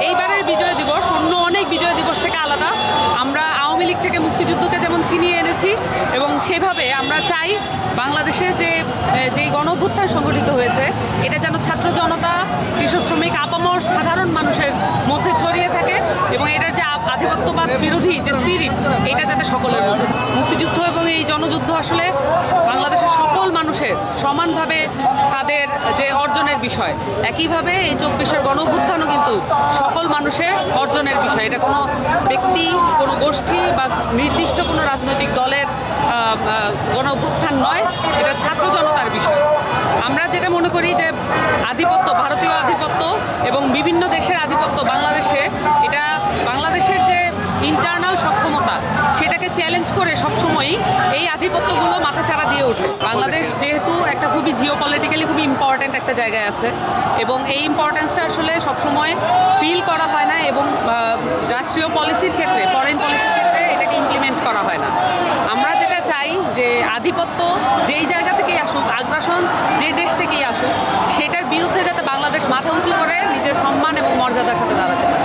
এইবারের বিজয় দিবস অন্য অনেক বিজয় দিবস থেকে আলাদা। আমরা আওয়ামী লীগ থেকে মুক্তিযুদ্ধকে যেমন ছিনিয়ে এনেছি এবং সেভাবে আমরা চাই বাংলাদেশে যেই গণঅভ্যুত্থান সংগঠিত হয়েছে এটা যেন ছাত্র জনতা, কৃষক, শ্রমিক, আপামর সাধারণ মানুষের মধ্যে ছড়িয়ে থাকে এবং এটার যে আধিপত্যবাদ বিরোধী যে স্পিরিট এটা যাতে সকলের মধ্যে। মুক্তিযুদ্ধ এবং এই জনযুদ্ধ আসলে বাংলাদেশের সকল মানুষের সমানভাবে তাদের যে অর্জনের বিষয়, একইভাবে এই 24-এর গণঅভ্যুত্থানও কিন্তু সকল মানুষের অর্জনের বিষয়। এটা কোনো ব্যক্তি, কোনো গোষ্ঠী বা নির্দিষ্ট কোনো রাজনৈতিক দলের গণঅভ্যুত্থান নয়, এটা ছাত্র জনতার বিষয়। আমরা যেটা মনে করি যে আধিপত্য, ভারতীয় আধিপত্য এবং বিভিন্ন দেশের আধিপত্য বাংলাদেশে, এটা বাংলাদেশের যে ইন্টারনাল সক্ষমতা সেটাকে চ্যালেঞ্জ করে সবসময়ই এই আধিপত্যগুলো মাথাচাড়া দিয়ে ওঠে। বাংলাদেশ যেহেতু একটা খুবই জিওপলিটিক্যালি খুবই ইম্পর্ট্যান্ট একটা জায়গায় আছে এবং এই ইম্পর্টেন্সটা আসলে সবসময় ফিল করা হয় না এবং রাষ্ট্রীয় পলিসির ক্ষেত্রে, ফরেন পলিসির ক্ষেত্রে এটাকে ইমপ্লিমেন্ট করা হয় না। আমরা যেটা চাই যে আধিপত্য যেই জায়গা থেকেই আসুক, আগ্রাসন যে দেশ থেকেই আসুক,